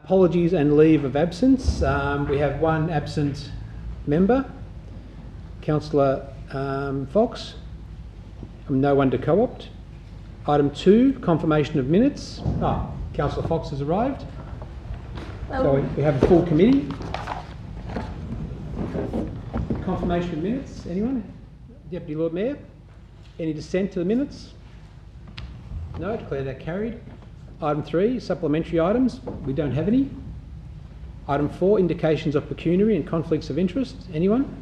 Apologies and leave of absence. We have one absent member, Councillor Fox. No one to co-opt. Item 2, confirmation of minutes. Councillor Fox has arrived. So we have a full committee. Confirmation of minutes, anyone? Deputy Lord Mayor? Any dissent to the minutes? No, declare that carried. Item 3, supplementary items. We don't have any. Item 4, indications of pecuniary and conflicts of interest. Anyone?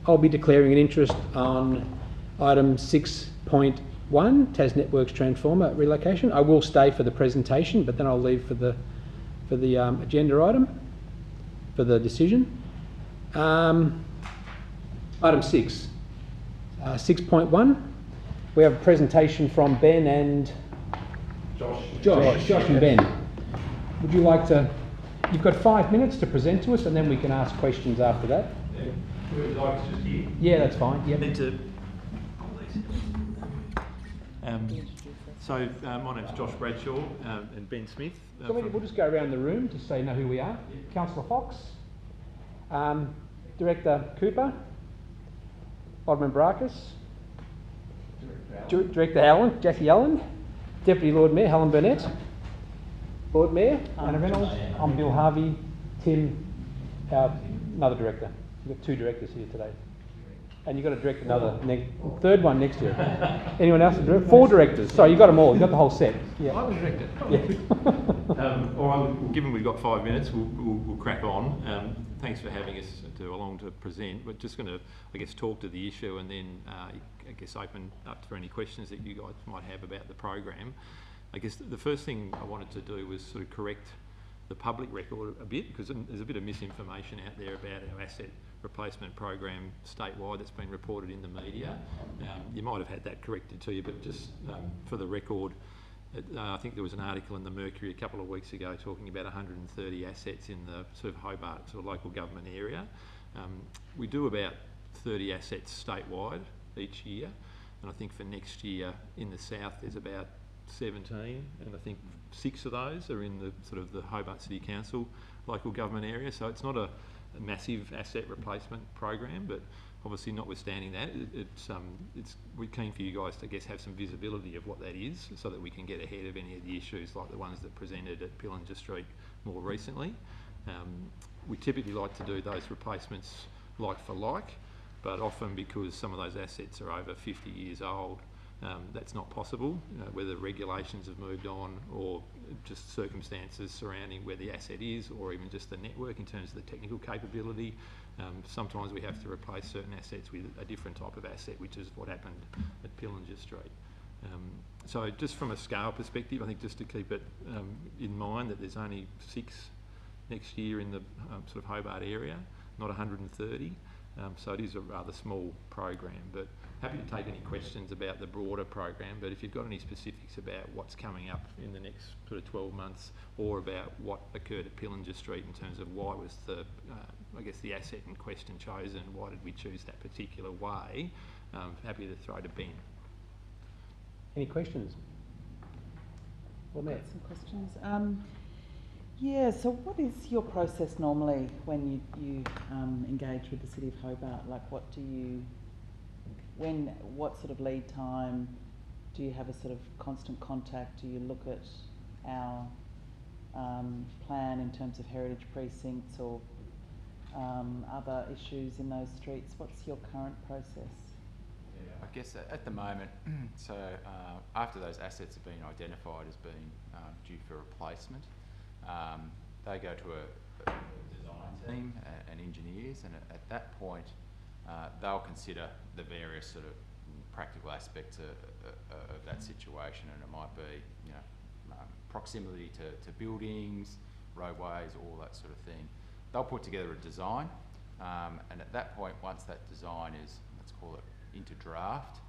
I'll be declaring an interest on item 6.1, Tas Networks Transformer relocation. I will stay for the presentation, but then I'll leave for the agenda item, for the decision. Item 6, 6.1. We have a presentation from Ben and Josh and Ben. Would you like to? You've got 5 minutes to present to us, and then we can ask questions after that. Yeah. Would you like us just here? Yeah, that's fine. Yep. My name's Josh Bradshaw and Ben Smith. We'll just go around the room just so you know who we are. Yeah. Councillor Fox, Director Cooper, Alderman Brackus, Director Allen, Jackie Allen, Deputy Lord Mayor Helen Burnett, Lord Mayor Anna Reynolds. I'm Bill Harvey, Tim, another director. We've got 2 directors here today. And you've got to direct another, third one next year. Anyone else? 4 directors. Sorry, you got them all. You got the whole set. Yeah. I'm a director. Yeah. All right. Given we've got 5 minutes, we'll crack on. Thanks for having us along to present. We're just going to, I guess, talk to the issue and then, I guess, open up for any questions that you guys might have about the program. I guess the first thing I wanted to do was sort of correct the public record a bit, because there's a bit of misinformation out there about our asset replacement program statewide that's been reported in the media. You might have had that corrected to you, but just for the record, I think there was an article in the Mercury a couple of weeks ago talking about 130 assets in the sort of Hobart sort of local government area. We do about 30 assets statewide each year, and I think for next year in the south there's about 17, and I think 6 of those are in the sort of the Hobart City Council local government area. So it's not a massive asset replacement program, but obviously notwithstanding that, we're keen for you guys to, I guess, have some visibility of what that is, so that we can get ahead of any of the issues like the ones that presented at Pillinger Street more recently. We typically like to do those replacements like for like, but often because some of those assets are over 50 years old, that's not possible, whether regulations have moved on or just circumstances surrounding where the asset is, or even just the network in terms of the technical capability. Sometimes we have to replace certain assets with a different type of asset, which is what happened at Pillinger Street. So just from a scale perspective, I think just to keep it in mind that there's only 6 next year in the sort of Hobart area, not 130. So it is a rather small program, but happy to take any questions about the broader program. But if you've got any specifics about what's coming up in the next sort of 12 months, or about what occurred at Pillinger Street in terms of why was the, I guess, the asset in question chosen, why did we choose that particular way, happy to throw to Ben. Any questions? Well, Matt. Some questions. Yeah, so what is your process normally when you engage with the City of Hobart? Like, what sort of lead time? Do you have a sort of constant contact? Do you look at our plan in terms of heritage precincts or other issues in those streets? What's your current process? Yeah, I guess at the moment, so after those assets have been identified as being due for replacement, they go to a design team and engineers, and at that point they'll consider the various sort of practical aspects of that situation, and it might be, you know, proximity to buildings, roadways, all that sort of thing. They'll put together a design, and at that point, once that design is, let's call it, into draft,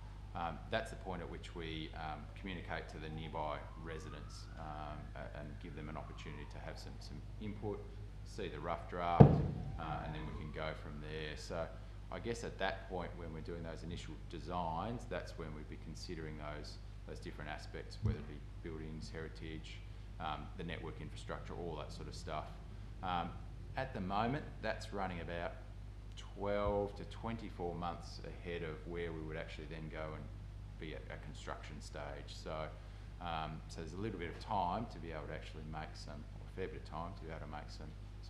that's the point at which we communicate to the nearby residents and give them an opportunity to have some input, see the rough draft, and then we can go from there. So I guess at that point, when we're doing those initial designs, that's when we'd be considering those different aspects, whether it be buildings, heritage, the network infrastructure, all that sort of stuff. At the moment, that's running about 12 to 24 months ahead of where we would actually then go and be at a construction stage. So there's a little bit of time to be able to actually make some, or a fair bit of time to be able to make some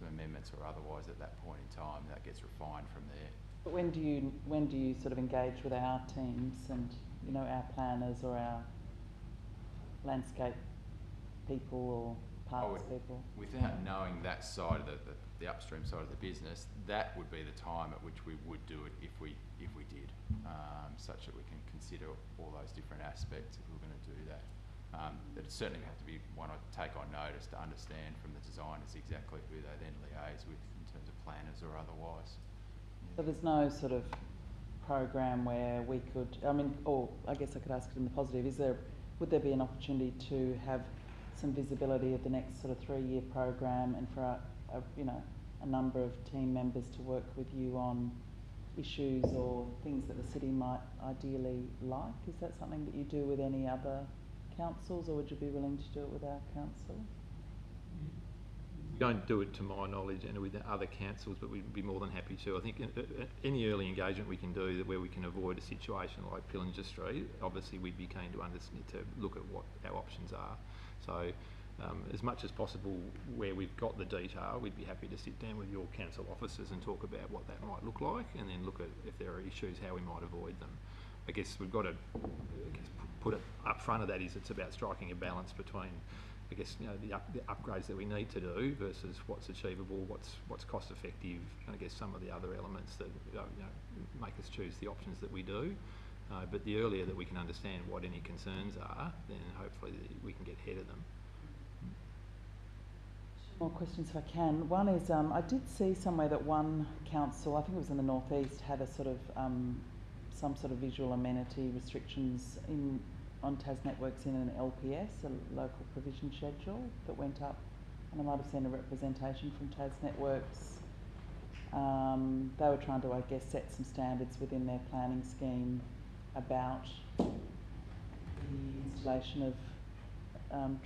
amendments or otherwise at that point in time. That gets refined from there. But when do you sort of engage with our teams and, you know, our planners or our landscape people or parks people? Without knowing that side of the upstream side of the business, that would be the time at which we would do it if we did, such that we can consider all those different aspects if we're going to do that. It'd certainly have to be one I'd take on notice to understand from the designers exactly who they then liaise with in terms of planners or otherwise. So there's no sort of program where we could, I mean, or I guess I could ask it in the positive, would there be an opportunity to have some visibility of the next sort of 3-year program and for a number of team members to work with you on issues or things that the city might ideally like? Is that something that you do with any other councils, or would you be willing to do it with our council? We don't do it to my knowledge and with the other councils, but we'd be more than happy to. I think any early engagement we can do where we can avoid a situation like Pillinger Street, obviously we'd be keen to look at what our options are. So as much as possible where we've got the detail, we'd be happy to sit down with your council officers and talk about what that might look like, and then look at if there are issues, how we might avoid them. I guess we've got to put it up front of that is it's about striking a balance between, I guess, you know, the upgrades that we need to do versus what's achievable, what's cost effective, and I guess some of the other elements that make us choose the options that we do. But the earlier that we can understand what any concerns are, then hopefully we can get ahead of them. More questions if I can. One is, I did see somewhere that one council, I think it was in the northeast, had a sort of some sort of visual amenity restrictions on Tas Networks in an LPS, a local provision schedule, that went up, and I might have seen a representation from Tas Networks. They were trying to, I guess, set some standards within their planning scheme about the installation of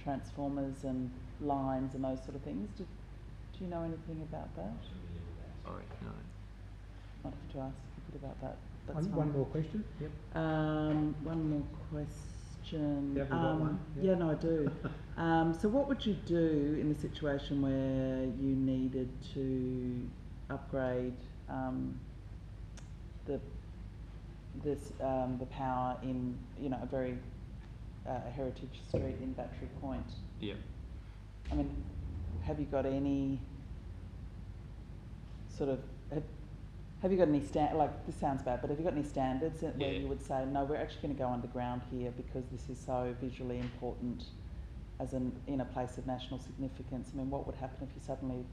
transformers and lines and those sort of things. Do you know anything about that? Sorry, no. Might have to ask a bit about that. That's One more question. Yep. One more question. You haven't got one? Yep. Yeah, no, I do. So what would you do in the situation where you needed to upgrade the power in, you know, a very heritage street in Battery Point? Yeah. I mean, have you got any sort of, have you got any like, this sounds bad, but have you got any standards where you would say, no, we're actually going to go underground here because this is so visually important in a place of national significance? I mean, what would happen if you suddenly,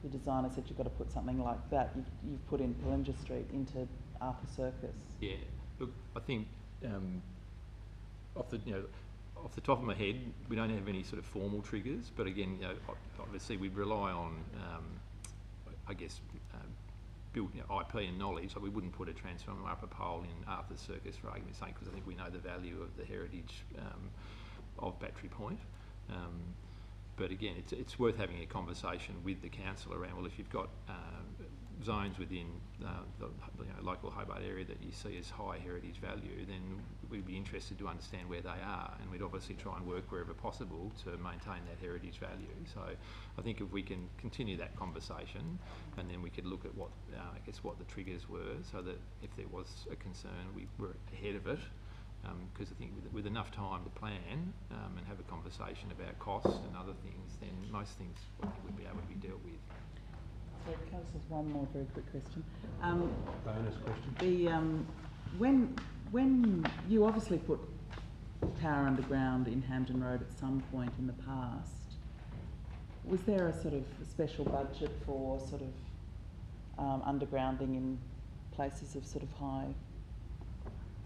the designer said you've got to put something like that, you've put in Pillinger Street into Arthur Circus? Yeah, look, I think off the top of my head, we don't have any sort of formal triggers, but again, obviously we rely on, I guess, build IP and knowledge. So we wouldn't put a transformer up a pole in Arthur Circus for argument's sake, because I think we know the value of the heritage of Battery Point. But again, it's worth having a conversation with the council around, well, if you've got zones within the local Hobart area that you see as high heritage value, then we'd be interested to understand where they are, and we'd obviously try and work wherever possible to maintain that heritage value. So I think if we can continue that conversation, and then we could look at what I guess what the triggers were, so that if there was a concern, we were ahead of it. Because I think with enough time to plan and have a conversation about cost and other things, then most things I think would be able to be dealt with. So, Councillor, one more very quick question. Bonus question. When you obviously put power underground in Hampden Road at some point in the past, was there a sort of special budget for sort of undergrounding in places of sort of high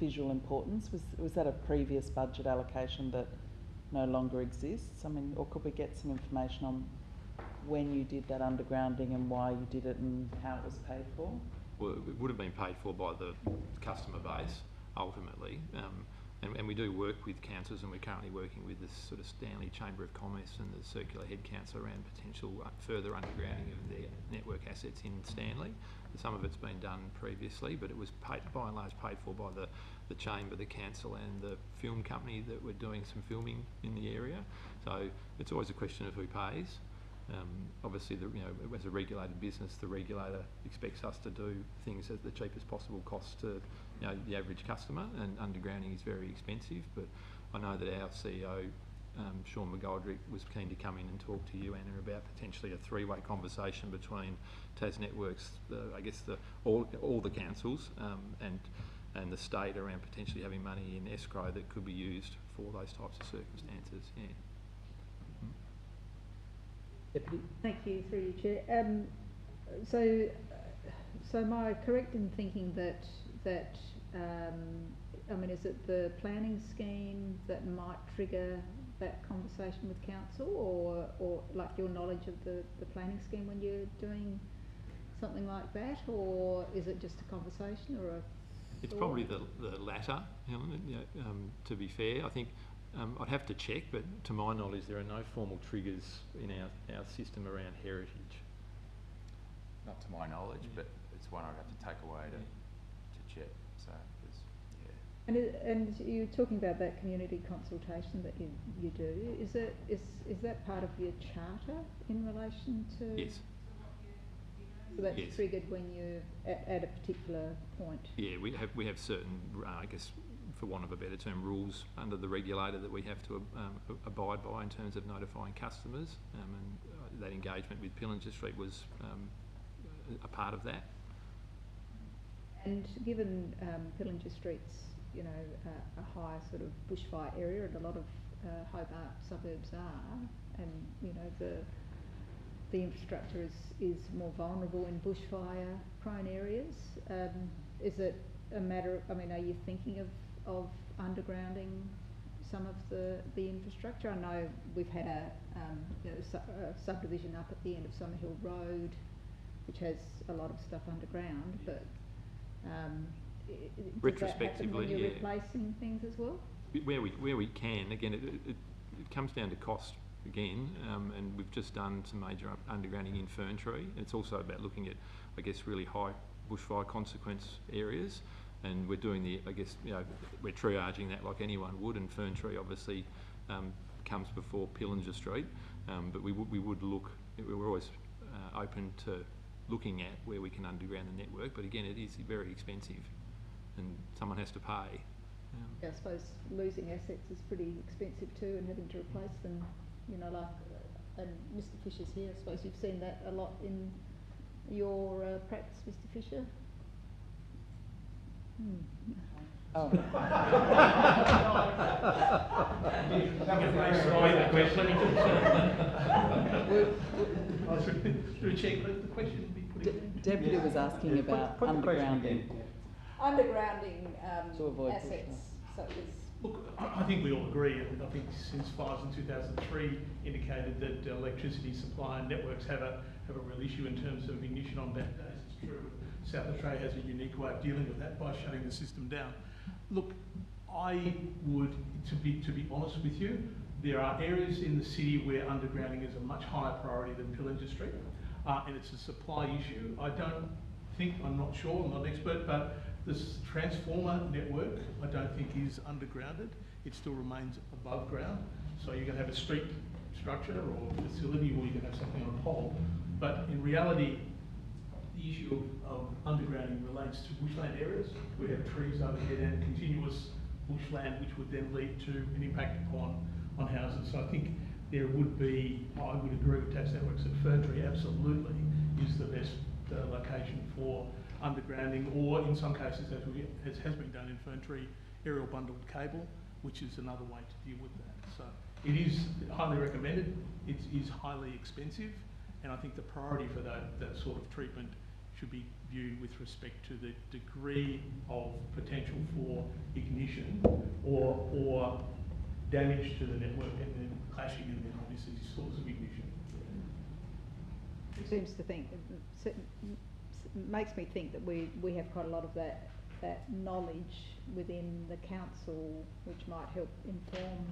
visual importance? Was that a previous budget allocation that no longer exists? I mean, or could we get some information on when you did that undergrounding and why you did it and how it was paid for? Well, it would have been paid for by the customer base ultimately. and we do work with councils, and we're currently working with the sort of Stanley Chamber of Commerce and the Circular Head Council around potential further undergrounding of their network assets in Stanley. Some of it's been done previously, but it was by and large paid for by the Chamber, the council and the film company that were doing some filming in the area. So it's always a question of who pays. Obviously, as a regulated business, the regulator expects us to do things at the cheapest possible cost to the average customer, and undergrounding is very expensive. But I know that our CEO, Sean McGoldrick, was keen to come in and talk to you, Anna, about potentially a three-way conversation between Tas Networks, all the councils, and the state around potentially having money in escrow that could be used for those types of circumstances. Yeah. Deputy? Thank you, through you, Chair. So am I correct in thinking that I mean, is it the planning scheme that might trigger that conversation with council, or like your knowledge of the planning scheme when you're doing something like that, or is it just a conversation or a It's thought? probably the latter, Helen. To be fair, I think I'd have to check, but to my knowledge, there are no formal triggers in our system around heritage. Not to my knowledge, but it's one I'd have to take away to check. So, And you're talking about that community consultation that you do. Is that part of your charter in relation to? Yes. So that's Yes. triggered when you're at a particular point. Yeah, we have certain, I guess, for want of a better term, rules under the regulator that we have to abide by in terms of notifying customers, and that engagement with Pillinger Street was a part of that. And given Pillinger Street's, a high sort of bushfire area, and a lot of Hobart suburbs are, and the infrastructure is more vulnerable in bushfire prone areas. Is it a matter of, are you thinking of undergrounding some of the infrastructure? I know we've had a subdivision up at the end of Summerhill Road, which has a lot of stuff underground, but retrospectively, does that happen when you're yeah. replacing things as well? Where we can, again, it comes down to cost again, and we've just done some major undergrounding in Ferntree. It's also about looking at, I guess, really high bushfire consequence areas, and we're doing we're triaging that like anyone would, and Ferntree obviously comes before Pillinger Street, but we would look, we're always open to looking at where we can underground the network, but again, it is very expensive and someone has to pay. Yeah, I suppose losing assets is pretty expensive too, and having to replace them, and Mr Fisher's here, I suppose you've seen that a lot in your practice, Mr Fisher? Oh. Deputy was asking about Put the question undergrounding. again. Undergrounding To avoid assets such as... Look, I think we all agree, and I think since fires in 2003 indicated that electricity supply and networks have a real issue in terms of ignition on bad days. It's true. South Australia has a unique way of dealing with that by shutting the system down. Look, I would, to be honest with you, there are areas in the city where undergrounding is a much higher priority than Pillinger Street, and it's a supply issue. I'm not sure, I'm not an expert, but this transformer network, I don't think is undergrounded. It still remains above ground. So you can have a street structure or facility, or you can have something on a pole. But in reality, the issue of undergrounding relates to bushland areas. We have trees overhead and continuous bushland, which would then lead to an impact on houses. So I think there would be, I would agree with Tas Networks that Ferntree absolutely is the best location for undergrounding, or in some cases, as has been done in Ferntree, aerial bundled cable, which is another way to deal with that. So it is highly recommended. It is highly expensive, and I think the priority for that sort of treatment should be viewed with respect to the degree of potential for ignition or damage to the network, and then clashing, and then obviously source of ignition. It seems to think, makes me think that we have quite a lot of that that knowledge within the council, which might help inform,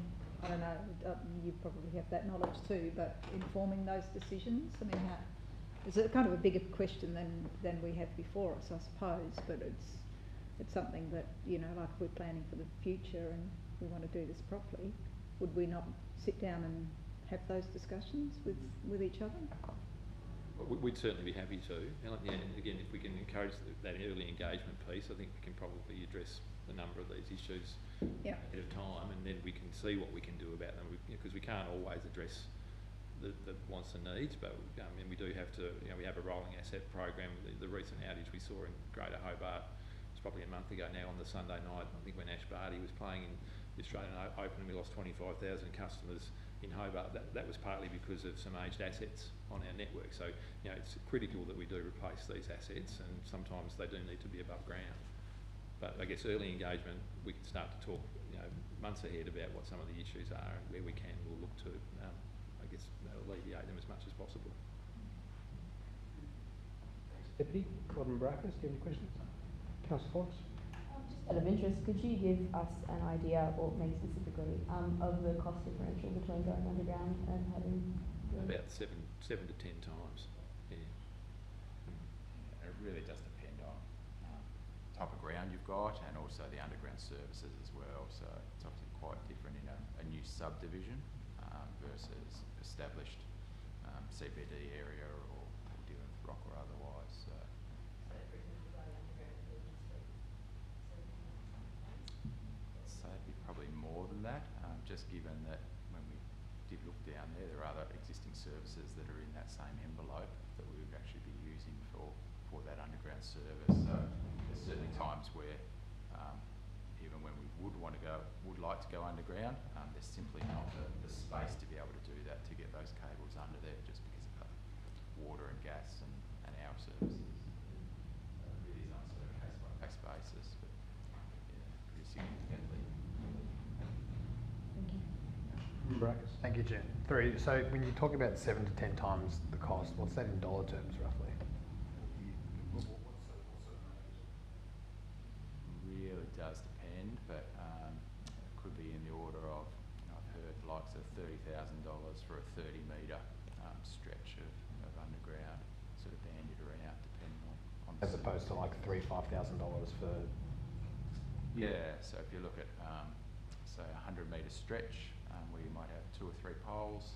I don't know, you probably have that knowledge too, but informing those decisions? I mean, it's a kind of a bigger question than we have before us, I suppose, but it's something that, you know, like we're planning for the future and we want to do this properly, would we not sit down and have those discussions with each other? We'd certainly be happy to. And again, if we can encourage that early engagement piece, I think we can probably address the number of these issues ahead of time, and then we can see what we can do about them, because we can't always address the wants and needs, but and we do have to, you know, we have a rolling asset program. The recent outage we saw in Greater Hobart, it's probably a month ago now on the Sunday night, I think when Ash Barty was playing in the Australian Open and we lost 25,000 customers in Hobart. That was partly because of some aged assets on our network. So, you know, it's critical that we do replace these assets, and sometimes they do need to be above ground. But I guess early engagement, we can start to talk, you know, months ahead about what some of the issues are, and where we can, we'll look to, I guess, alleviate them as much as possible. Deputy, Alderman Baracus, do you have any questions? Councillor Fox? Just out of interest, could you give us an idea, or me specifically, of the cost differential between going underground and having... About seven to 10 times, yeah. It really does depend on type of ground you've got and also the underground services as well. So it's obviously quite different in a new subdivision versus established CBD area or dealing with rock or otherwise. So it'd be probably more than that, just given that when we did look down there, there are other existing services that are in that same envelope that we would actually be using for that underground service. So there's certainly times where even when we would like to go underground, there's simply not the space to be able to do that, to get those cables under there, just because of the water and gas and our services. So it really is on sort of a case-by-case basis, but yeah, pretty significantly. Thank you. Baracus. Thank you, Jen. So when you talk about 7 to 10 times the cost, what's that in dollar terms roughly? Really does depend, but it could be in the order of, you know, I've heard the likes of $30,000 for a 30-metre stretch of underground, sort of bandied around, depending on As opposed to like $3,000-5,000 for... Yeah, so if you look at, say, a 100-metre stretch, where you might have 2 or 3 poles,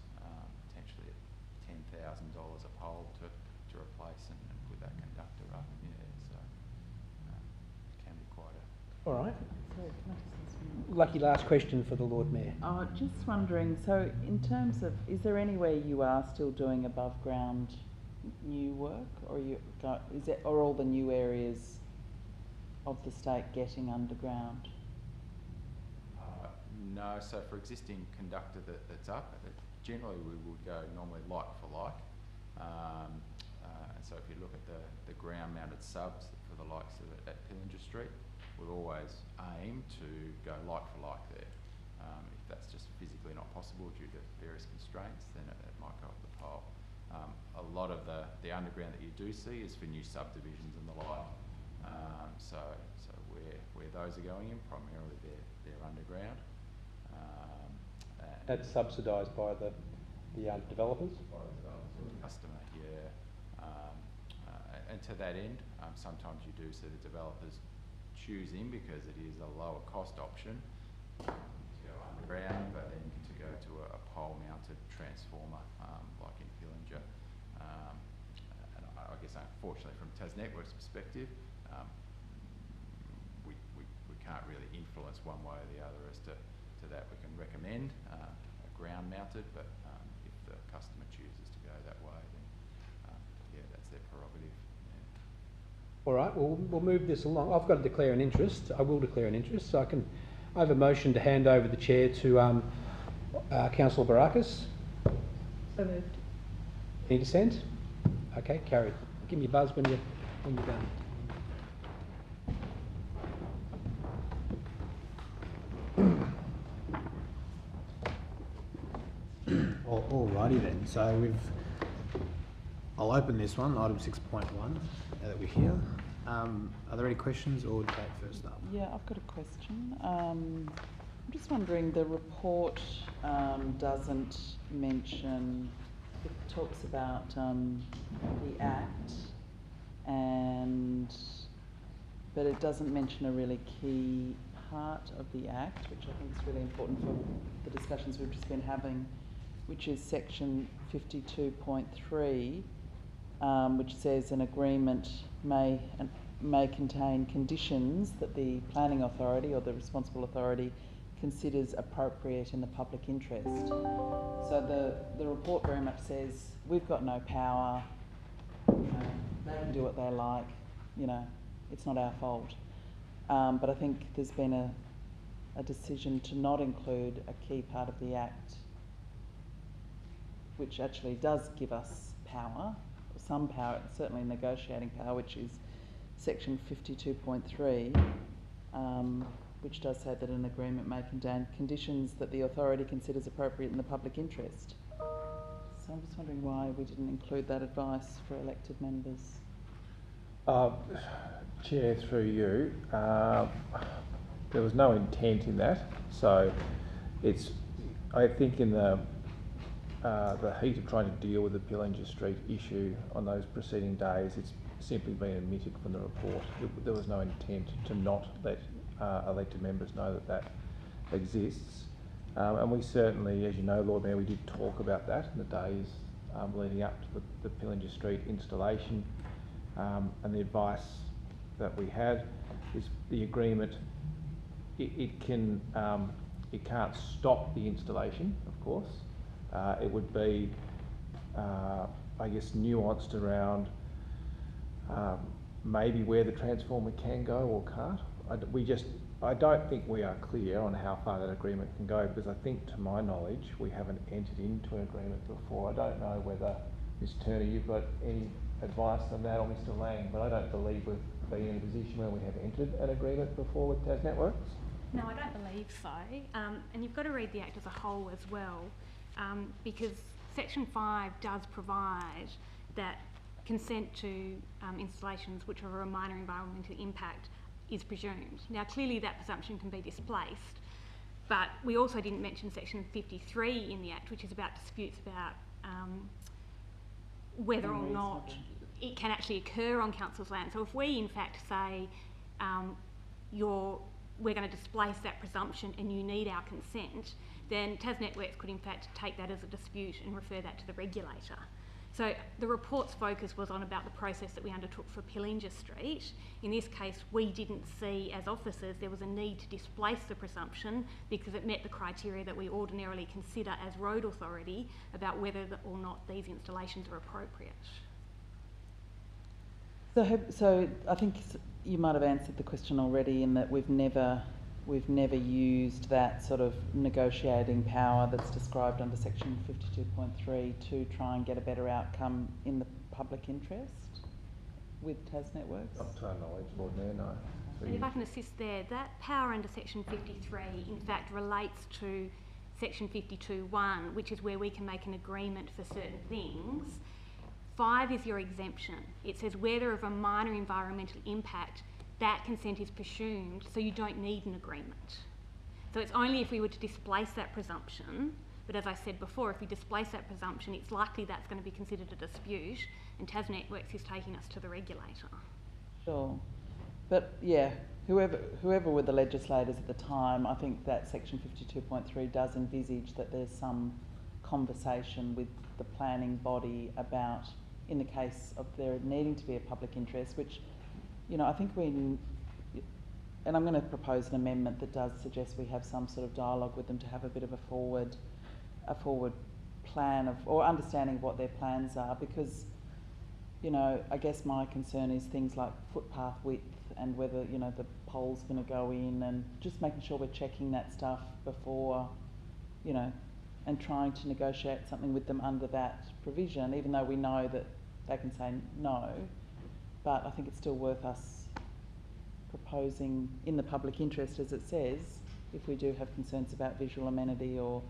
potentially at $10,000 a pole to replace and put that conductor up. Yeah, so it can be quite a... All right. Sorry, can I just ask one? Lucky last question for the Lord Mayor. Just wondering, so in terms of, is there anywhere you are still doing above ground new work, or are all the new areas of the state getting underground? No, so for existing conductor that's up, generally we would go normally like for like. And so if you look at the ground mounted subs for the likes of it at Pillinger Street, we'll always aim to go like for like there. If that's just physically not possible due to various constraints, then it might go up the pole. A lot of the underground that you do see is for new subdivisions and the like. So where those are going in, primarily they're underground. That's subsidised by the developers? By the developers or the customer, yeah. And to that end, sometimes you do see the developers choosing, because it is a lower cost option, to go underground, but then to go to a pole mounted transformer, like in Pillinger. And I guess unfortunately from TasNetworks' perspective, we can't really influence one way or the other as to that. We can recommend a ground mounted, but if the customer chooses to go that way, then yeah, that's their prerogative. Yeah. All right, we'll move this along. I've got to declare an interest. I will declare an interest. So I have a motion to hand over the chair to Councillor Baracus. So moved. Any dissent? Okay, carried. Give me a buzz when you're done. Alrighty then, so I'll open this one, item 6.1, now that we're here. Are there any questions or debate first up? Yeah, I've got a question. I'm just wondering, the report doesn't mention, it talks about the Act, but it doesn't mention a really key part of the Act, which I think is really important for the discussions we've just been having, which is section 52.3, which says an agreement may contain conditions that the planning authority or the responsible authority considers appropriate in the public interest. So the report very much says we've got no power, they can do what they like, it's not our fault. But I think there's been a decision to not include a key part of the Act which actually does give us power, some power, certainly negotiating power, which is section 52.3, which does say that an agreement may contain conditions that the authority considers appropriate in the public interest. So I'm just wondering why we didn't include that advice for elected members. Chair, through you, there was no intent in that, so it's, I think in the heat of trying to deal with the Pillinger Street issue on those preceding days, it's simply been omitted from the report. There was no intent to not let elected members know that that exists. And we certainly, as you know, Lord Mayor, we did talk about that in the days leading up to the Pillinger Street installation, and the advice that we had is the agreement, it can't stop the installation, of course. It would be, I guess, nuanced around maybe where the transformer can go or can't. I don't think we are clear on how far that agreement can go, because I think, to my knowledge, we haven't entered into an agreement before. I don't know whether, Ms Turner, you've got any advice on that, or Mr Lang, but I don't believe we've been in a position where we have entered an agreement before with Tas Networks. No, I don't believe so. And you've got to read the Act as a whole as well, because Section 5 does provide that consent to installations which are of a minor environmental impact is presumed. Now, clearly that presumption can be displaced, but we also didn't mention Section 53 in the Act, which is about disputes about whether or not it can actually occur on council's land. So if we in fact say we're going to displace that presumption and you need our consent, then Tas Networks could in fact take that as a dispute and refer that to the regulator. So the report's focus was on about the process that we undertook for Pillinger Street. In this case, we didn't see as officers there was a need to displace the presumption because it met the criteria that we ordinarily consider as road authority about whether or not these installations are appropriate. So I think you might have answered the question already in that we've never used that sort of negotiating power that's described under section 52.3 to try and get a better outcome in the public interest with Tas Networks? Not to our knowledge, Lord Mayor, no. And if I can assist there, that power under section 53 in fact relates to section 52.1, which is where we can make an agreement for certain things. 5 is your exemption. It says whether of a minor environmental impact, that consent is presumed, so you don't need an agreement. So it's only if we were to displace that presumption, but as I said before, if we displace that presumption, it's likely that's going to be considered a dispute, and Tas Networks is taking us to the regulator. Sure. But yeah, whoever were the legislators at the time, I think that section 52.3 does envisage that there's some conversation with the planning body about, in the case of there needing to be a public interest, which, I think and I'm going to propose an amendment that does suggest we have some sort of dialogue with them to have a bit of a forward plan or understanding of what their plans are, because, I guess my concern is things like footpath width and whether, the pole's going to go in, and just making sure we're checking that stuff before, and trying to negotiate something with them under that provision, even though we know that they can say no. But I think it's still worth us proposing in the public interest, as it says, if we do have concerns about visual amenity or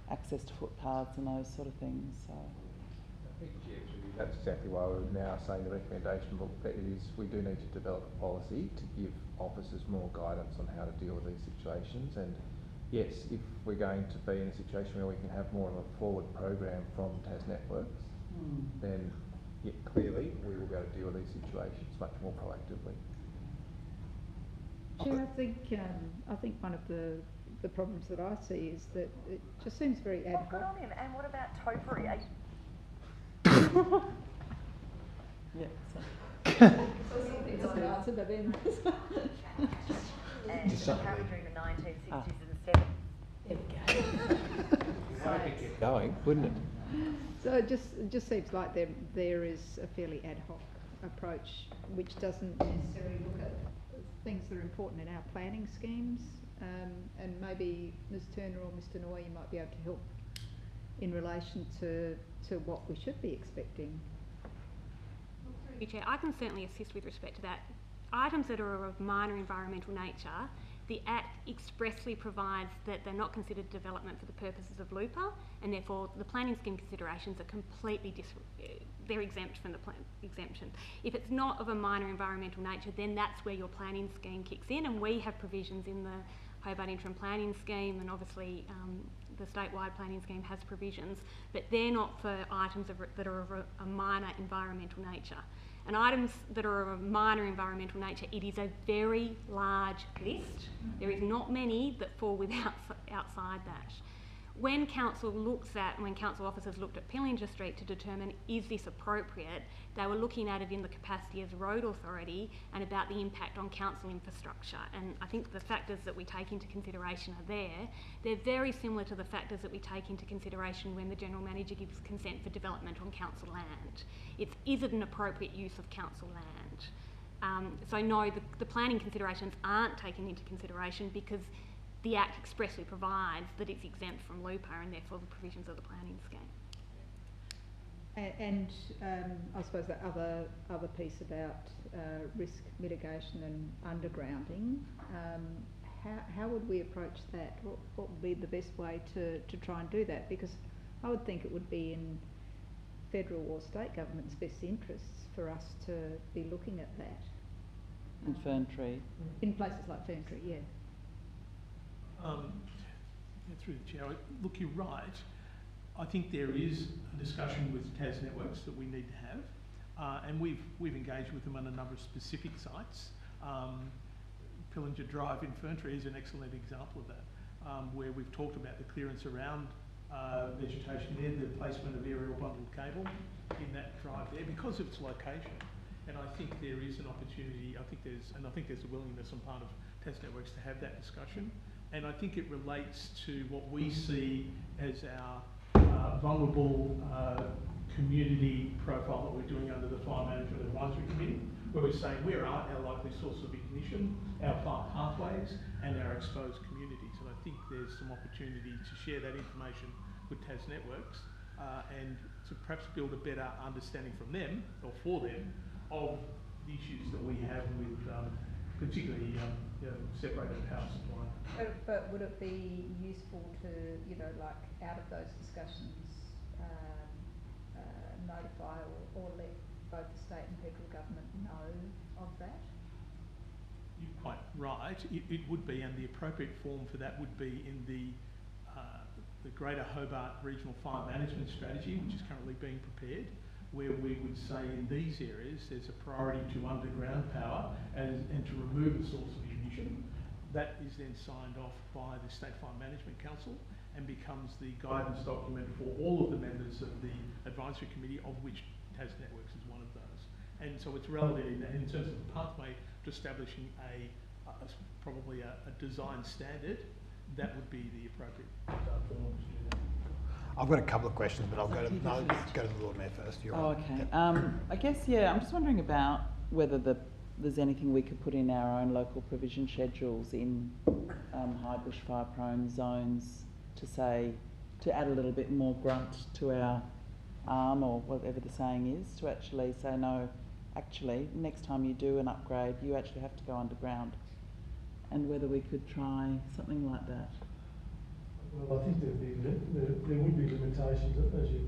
access to footpaths and those sort of things. So. I think, Chair, through you, That's exactly why we're now saying the recommendation book that it is, we do need to develop a policy to give officers more guidance on how to deal with these situations. And yes, if we're going to be in a situation where we can have more of a forward program from Tas Networks, then clearly we will be able to deal with these situations much more proactively. Chair, I think one of the problems that I see is that it just seems very ad hoc. Good on him. And what about topiary? Yeah. It doesn't answer, but then. And apparently during the 1960s and 70s. It would get going, wouldn't it? So it just seems like there is a fairly ad hoc approach which doesn't necessarily look at things that are important in our planning schemes, and maybe Ms Turner or Mr Noy, you might be able to help in relation to what we should be expecting. Through you, Chair, I can certainly assist with respect to that. Items that are of minor environmental nature, the Act expressly provides that they're not considered development for the purposes of LUPA, and therefore the planning scheme considerations are completely they're exempt from the exemption. If it's not of a minor environmental nature, then that's where your planning scheme kicks in, and we have provisions in the Hobart Interim Planning Scheme, and obviously the statewide planning scheme has provisions, but they're not for items that are of a minor environmental nature. And items that are of a minor environmental nature, it is a very large list. There is not many that fall outside that. When council officers looked at Pillinger Street to determine is this appropriate, they were looking at it in the capacity as road authority and about the impact on council infrastructure. And I think the factors that we take into consideration are there. They're very similar to the factors that we take into consideration when the General Manager gives consent for development on council land. Is it an appropriate use of council land? So no, the planning considerations aren't taken into consideration because the Act expressly provides that it's exempt from LUPA and therefore the provisions of the planning scheme. And I suppose that other piece about risk mitigation and undergrounding, how would we approach that? What would be the best way to try and do that? Because I would think it would be in federal or state government's best interests for us to be looking at that. In Ferntree. In places like Ferntree, yeah. Through the chair, look, you're right. I think there is a discussion with Tas Networks that we need to have, and we've engaged with them on a number of specific sites. Pillinger Drive in Ferntree is an excellent example of that, where we've talked about the clearance around vegetation there, the placement of aerial bundled cable in that drive there because of its location. And I think there is an opportunity. I think there's a willingness on part of Tas Networks to have that discussion. And I think it relates to what we see as our vulnerable community profile that we're doing under the Fire Management Advisory Committee, where we're saying where are our likely source of ignition, our fire pathways, and our exposed communities. And I think there's some opportunity to share that information with Tas Networks and to perhaps build a better understanding from them, or for them, of the issues that we have with particularly separated power supply. But would it be useful to, like out of those discussions, notify or let both the state and federal government know of that? You're quite right. It would be, and the appropriate form for that would be in the Greater Hobart Regional Fire Management Strategy, which is currently being prepared, where we would say in these areas there's a priority to underground power and to remove the source of ignition. That is then signed off by the State Fire Management Council and becomes the guidance document for all of the members of the advisory committee, of which Tas Networks is one of those. And so it's relevant in terms of the pathway to establishing probably a design standard. That would be the appropriate form to do that. I've got a couple of questions, but I'll go to the Lord Mayor first. Okay. Yep. I guess, I'm just wondering about whether there's anything we could put in our own local provision schedules in high bushfire prone zones to add a little bit more grunt to our arm, or whatever the saying is, to actually say, no, actually, next time you do an upgrade, you actually have to go underground. And whether we could try something like that. Well, I think there would be limitations, as you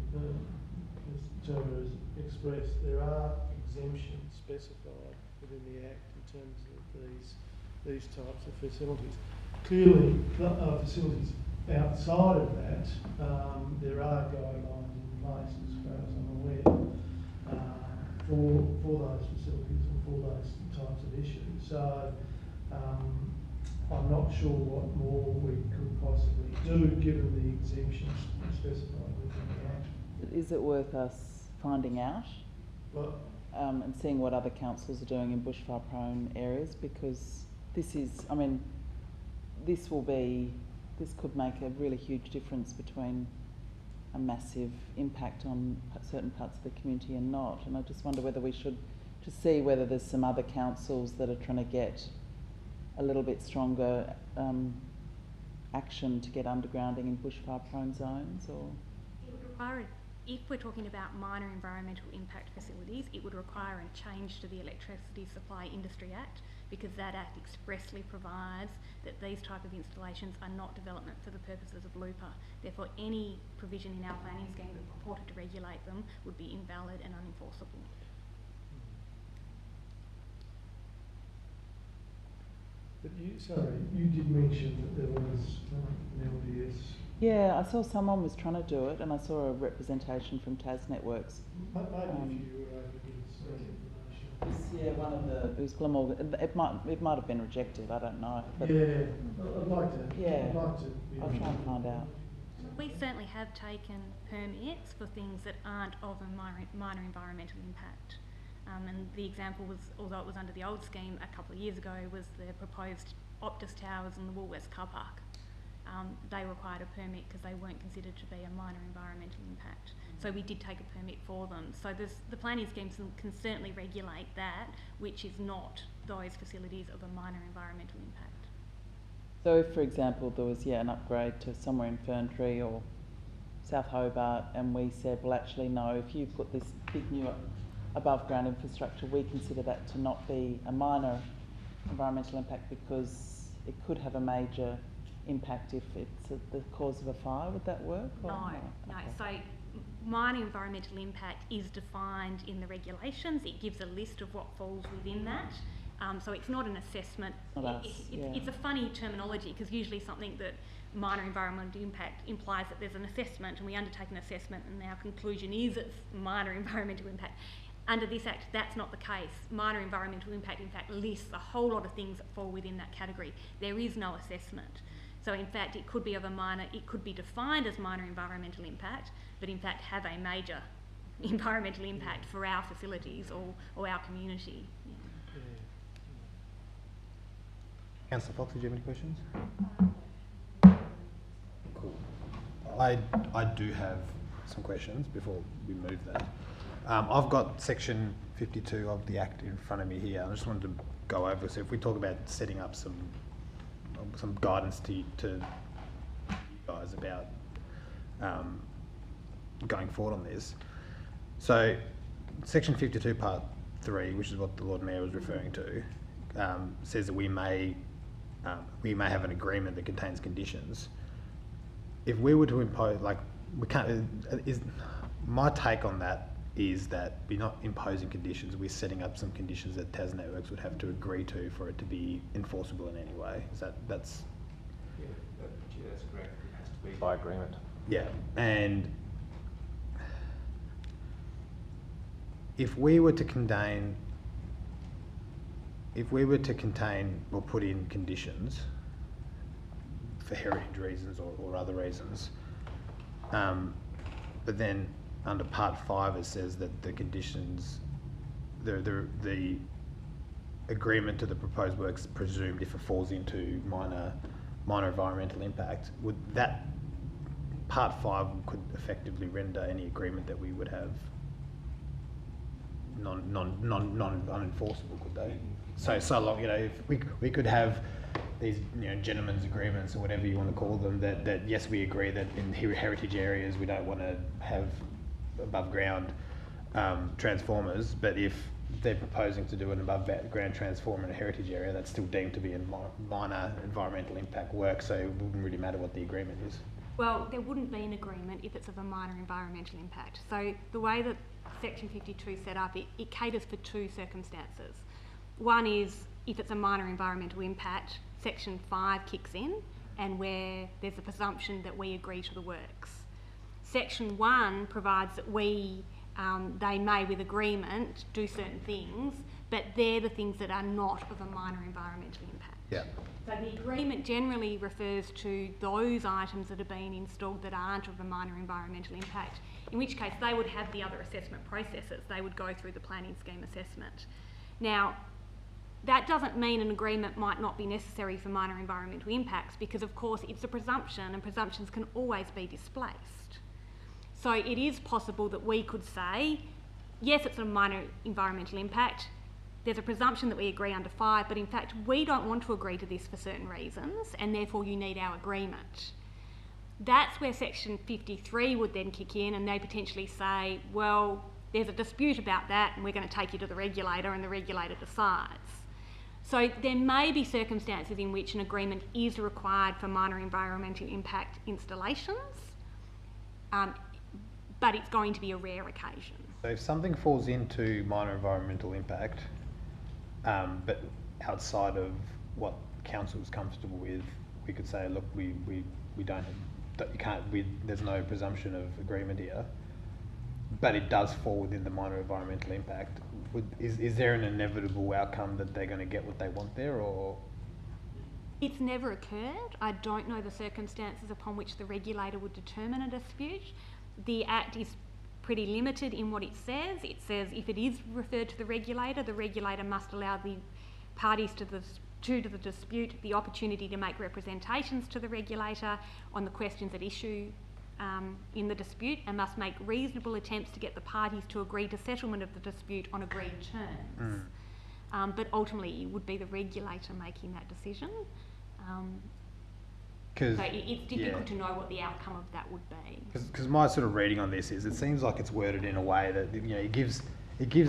as Turner has expressed, there are exemptions specified within the Act in terms of these types of facilities. Clearly, facilities outside of that, there are guidelines in place, as far as I'm aware, for those facilities and for those types of issues. So I'm not sure what more we could possibly do given the exemptions specified within the Act. Is it worth us finding out and seeing what other councils are doing in bushfire-prone areas? Because this is, I mean, this could make a really huge difference between a massive impact on certain parts of the community and not. And I just wonder whether we should just see whether there's some other councils that are trying to get a little bit stronger action to get undergrounding in bushfire-prone zones, or? It would require, if we're talking about minor environmental impact facilities, it would require a change to the Electricity Supply Industry Act, because that Act expressly provides that these type of installations are not development for the purposes of LUPA. Therefore, any provision in our planning scheme that purported to regulate them would be invalid and unenforceable. But you did mention that there was an LDS. Yeah, I saw someone was trying to do it, and I saw a representation from Tas Networks. Maybe if you were able to give us that information. Yeah, one of the. It was Glamorgan. It might have been rejected. I don't know. But yeah, I'd like to. Yeah, I'd like to. I'll try and find out. We certainly have taken permits for things that aren't of a minor environmental impact. And the example was, although it was under the old scheme a couple of years ago, was the proposed Optus Towers in the Woolworths car park. They required a permit because they weren't considered to be a minor environmental impact. So we did take a permit for them. So the planning schemes can certainly regulate that, which is not those facilities of a minor environmental impact. So if, for example, there was an upgrade to somewhere in Ferntree or South Hobart, and we said, well, actually no, if you put this big new above ground infrastructure, we consider that to not be a minor environmental impact because it could have a major impact if it's the cause of a fire. Would that work? No. Okay. So minor environmental impact is defined in the regulations. It gives a list of what falls within that. So it's not an assessment. It's a funny terminology because usually something that minor environmental impact implies that there's an assessment and we undertake an assessment and our conclusion is it's minor environmental impact. Under this Act, that's not the case. Minor environmental impact, in fact, lists a whole lot of things that fall within that category. There is no assessment. So, in fact, it could be it could be defined as minor environmental impact, but in fact have a major environmental impact for our facilities or our community. Yeah. Councillor Fox, did you have any questions? Cool. I do have some questions before we move that. I've got section 52 of the Act in front of me here. I just wanted to go over. So if we talk about setting up some guidance to you guys about going forward on this. So section 52 part 3, which is what the Lord Mayor was referring to, says that we may have an agreement that contains conditions. If we were to impose, like, we can't, my take on that is that we're not imposing conditions, we're setting up some conditions that Tas Networks would have to agree to for it to be enforceable in any way. That's... Yeah, that's correct. It has to be by agreement. Yeah, and if we were to contain or put in conditions for heritage reasons or other reasons, but then under part 5 it says that the conditions, the agreement to the proposed works presumed if it falls into minor environmental impact, would that part 5 could effectively render any agreement that we would have unenforceable, could they? So long, if we could have these gentlemen's agreements or whatever you want to call them, that yes, we agree that in heritage areas we don't want to have above ground transformers, but if they're proposing to do an above ground transformer in a heritage area, that's still deemed to be a minor environmental impact work, so it wouldn't really matter what the agreement is. Well, there wouldn't be an agreement if it's of a minor environmental impact. So the way that Section 52 is set up, it caters for two circumstances. One is if it's a minor environmental impact, Section 5 kicks in, and where there's a presumption that we agree to the works. Section 1 provides that they may, with agreement, do certain things, but they're the things that are not of a minor environmental impact. Yeah. So the agreement generally refers to those items that are being installed that aren't of a minor environmental impact, in which case they would have the other assessment processes. They would go through the planning scheme assessment. Now, that doesn't mean an agreement might not be necessary for minor environmental impacts, because of course it's a presumption and presumptions can always be displaced. So it is possible that we could say, yes, it's a minor environmental impact, there's a presumption that we agree under 5, but in fact we don't want to agree to this for certain reasons, and therefore you need our agreement. That's where Section 53 would then kick in, and they potentially say, well, there's a dispute about that and we're going to take you to the regulator and the regulator decides. So there may be circumstances in which an agreement is required for minor environmental impact installations, but it's going to be a rare occasion. So if something falls into minor environmental impact, but outside of what council is comfortable with, we could say, look, we don't, you can't, there's no presumption of agreement here, but it does fall within the minor environmental impact. Is there an inevitable outcome that they're going to get what they want there, or? It's never occurred. I don't know the circumstances upon which the regulator would determine a dispute. The Act is pretty limited in what it says. It says if it is referred to the regulator must allow the parties to the dispute the opportunity to make representations to the regulator on the questions at issue in the dispute, and must make reasonable attempts to get the parties to agree to settlement of the dispute on agreed terms. But ultimately it would be the regulator making that decision. So it's difficult to know what the outcome of that would be. Because my sort of reading on this is, it seems like it's worded in a way that, you know, it gives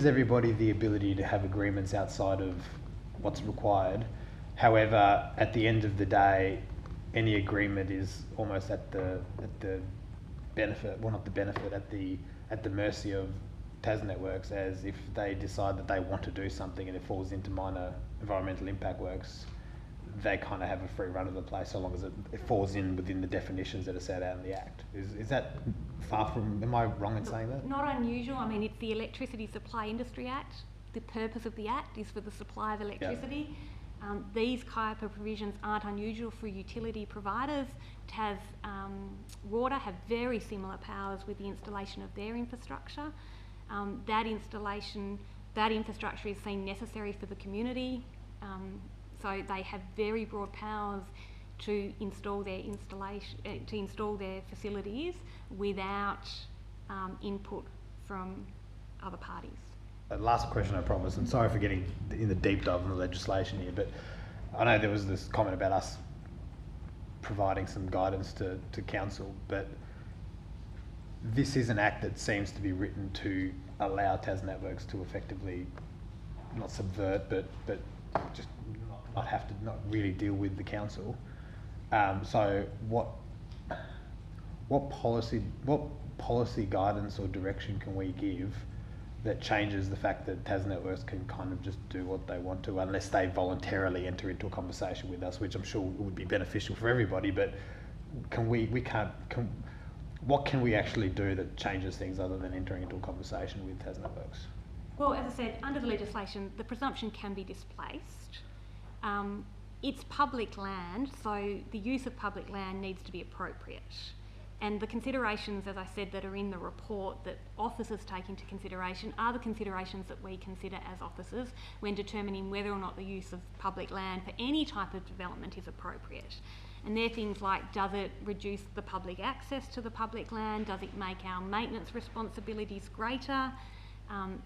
everybody the ability to have agreements outside of what's required. However, at the end of the day, any agreement is almost at the benefit, well, not the benefit, at the mercy of TasNetworks, as if they decide that they want to do something and it falls into minor environmental impact works, they kind of have a free run of the place so long as it falls in within the definitions that are set out in the Act. Is that far from, am I wrong in saying that? Not unusual. I mean, it's the Electricity Supply Industry Act. The purpose of the Act is for the supply of electricity. Yeah. These type of provisions aren't unusual for utility providers. Water have very similar powers with the installation of their infrastructure. That infrastructure is seen necessary for the community. So they have very broad powers to install their facilities without input from other parties. Last question, I promise, and sorry for getting in the deep dive on the legislation here, but I know there was this comment about us providing some guidance to council, but this is an act that seems to be written to allow TasNetworks to effectively not subvert, but just not really deal with the council. So what policy guidance or direction can we give that changes the fact that TasNetworks can kind of just do what they want to, unless they voluntarily enter into a conversation with us, which I'm sure would be beneficial for everybody, but what can we actually do that changes things other than entering into a conversation with TasNetworks? Well, as I said, under the legislation, the presumption can be displaced. It's public land, so the use of public land needs to be appropriate. And the considerations, as I said, that are in the report that officers take into consideration are the considerations that we consider as officers when determining whether or not the use of public land for any type of development is appropriate. And they're things like, does it reduce the public access to the public land? Does it make our maintenance responsibilities greater?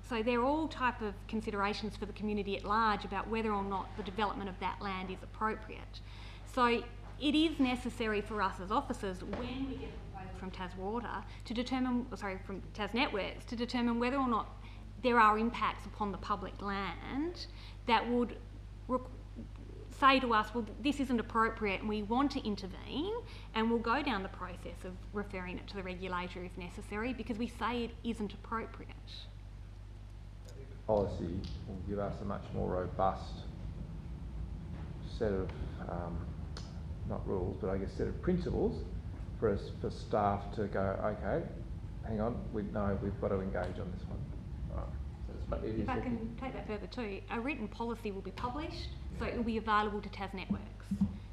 So they're all type of considerations for the community at large about whether or not the development of that land is appropriate. So it is necessary for us as officers, when we get a proposal from from TasNetworks, to determine whether or not there are impacts upon the public land that would say to us, well, this isn't appropriate and we want to intervene, and we'll go down the process of referring it to the regulator if necessary, because we say it isn't appropriate. Policy will give us a much more robust set of, not rules, but I guess set of principles for us, for staff to go, okay, hang on, we've got to engage on this one. Right. So it If is I looking- can take that further too, a written policy will be published, so it will be available to Tas Networks.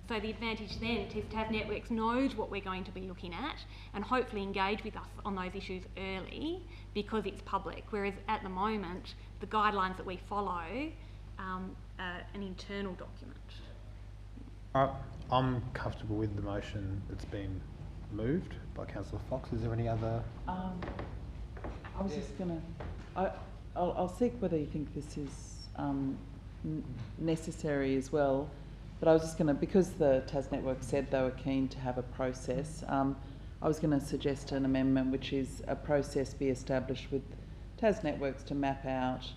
So the advantage then is Tas Networks knows what we're going to be looking at and hopefully engage with us on those issues early because it's public, whereas at the moment, the guidelines that we follow are an internal document. I'm comfortable with the motion that's been moved by Councillor Fox. Is there any other? I was just gonna, I'll seek whether you think this is necessary as well, but I was just gonna, because the Tas Network said they were keen to have a process, I was gonna suggest an amendment which is a process be established with Tas Networks to map out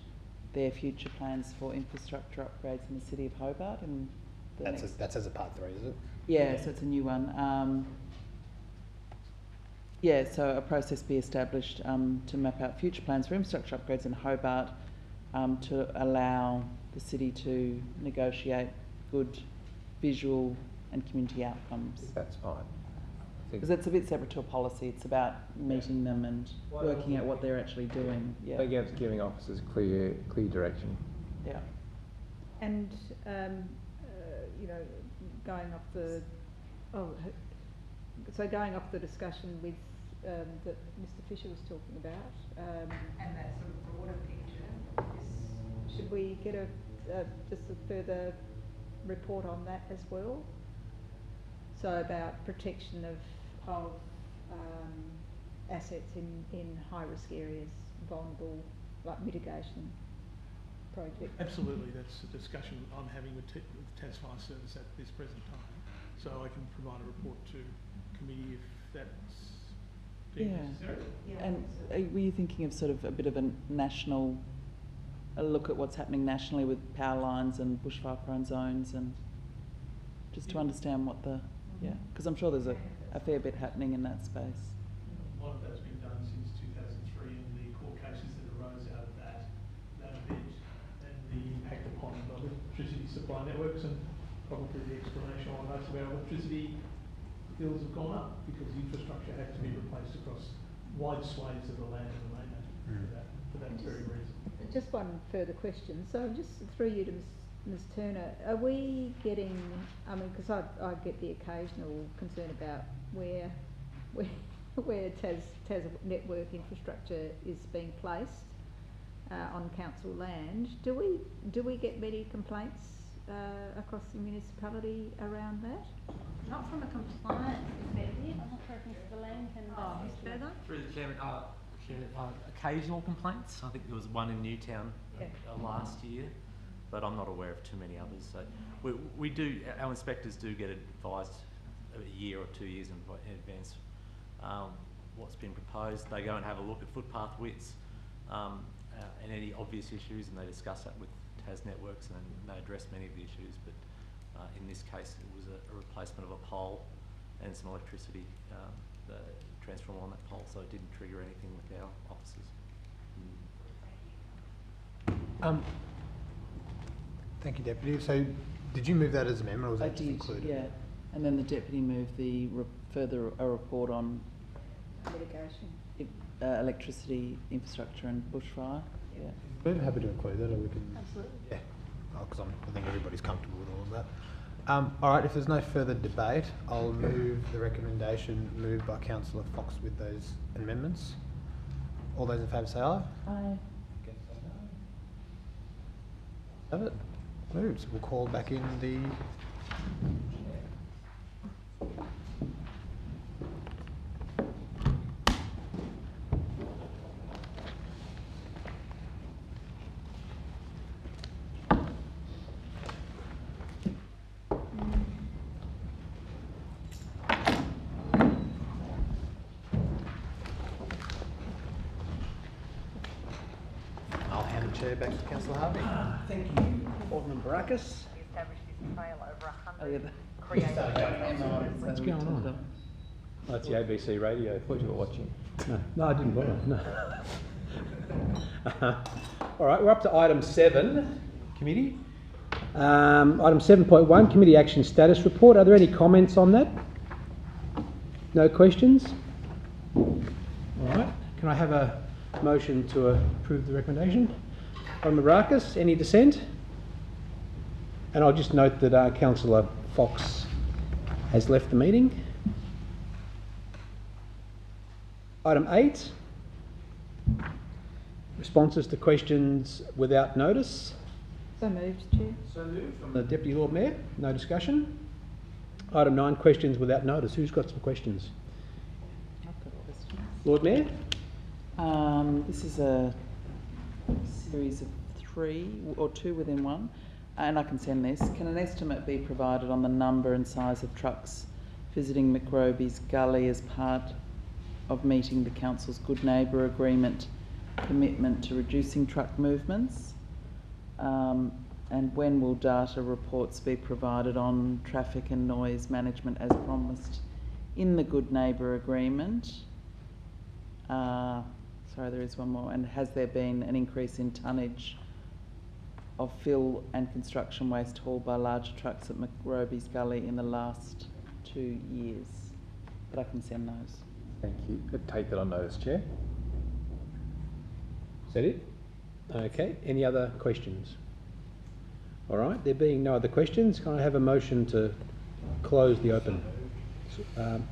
their future plans for infrastructure upgrades in the City of Hobart. And That's as a part 3, is it? yeah, so it's a new one. Yeah, so a process be established to map out future plans for infrastructure upgrades in Hobart to allow the city to negotiate good visual and community outcomes. That's fine. Because it's a bit separate to a policy, it's about meeting them and working out what they're actually doing. Yeah. Again, it's giving officers clear direction. Yeah. And, you know, going off the, going off the discussion with, that Mr Fisher was talking about. And that sort of broader picture, should we get just a further report on that as well? So about protection of assets in high-risk areas, vulnerable, like mitigation projects. Absolutely, that's a discussion I'm having with Tas Fire Service at this present time. So I can provide a report to committee if that's deemed necessary. Yeah. And were you thinking of sort of a bit of a look at what's happening nationally with power lines and bushfire-prone zones, and just to understand what the, because I'm sure there's a fair bit happening in that space. A lot of that's been done since 2003, and the court cases that arose out of that event and the impact upon electricity supply networks, and probably the explanation why most of our electricity bills have gone up, because the infrastructure had to be replaced across wide swathes of the land in the mainland for that very reason. Just one further question. So just through you to Ms Turner, are we getting, I mean, because I get the occasional concern about where Tas network infrastructure is being placed on council land. Do we get many complaints across the municipality around that? Not from a compliance perspective. I'm not sure if Mr Lang can further. Through the Chairman, occasional complaints. I think there was one in Newtown last year, but I'm not aware of too many others. So we do, our inspectors do get advised a year or 2 years in advance what's been proposed. They go and have a look at footpath widths and any obvious issues, and they discuss that with Tas Networks, and they address many of the issues. But in this case, it was a replacement of a pole and some electricity transformer on that pole, so it didn't trigger anything with our officers. Thank you, Deputy. So, did you move that as an amendment, or was that just included? Yeah, and then the deputy moved the further a report on mitigation, electricity infrastructure and bushfire. Yeah. We're happy to include that, or we can. Absolutely. Yeah, because I think everybody's comfortable with all of that. All right, if there's no further debate, I'll move the recommendation moved by Councillor Fox with those amendments. All those in favour say aye. Aye. Have it. Moved. We'll call back in the... I'll hand the chair back to Councillor Harvey. Thank you, Alderman Baracus. We established this trail over 100 Oh, yeah, creative What's going on? Oh, that's the ABC radio. I thought you were watching. No, I didn't bother, no. All right, we're up to item 7, committee. Item 7.1, committee action status report. Are there any comments on that? No questions? All right, can I have a motion to approve the recommendation? On Marakis, any dissent? And I'll just note that Councillor Fox has left the meeting. Item 8, responses to questions without notice. So moved, Chair. So moved from the Deputy Lord Mayor. No discussion. Item 9, questions without notice. Who's got some questions? I've got a question. Lord Mayor? This is a series of 3 or 2 within one, and I can send this. Can an estimate be provided on the number and size of trucks visiting McRoby's Gully as part of meeting the Council's Good Neighbour Agreement commitment to reducing truck movements? And when will data reports be provided on traffic and noise management as promised in the Good Neighbour Agreement? Sorry, there is one more. And has there been an increase in tonnage of fill and construction waste hauled by larger trucks at McRoby's Gully in the last 2 years? But I can send those. Thank you. I take that on notice, Chair. Is that it? Okay, any other questions? All right, there being no other questions, can I have a motion to close the open? Thank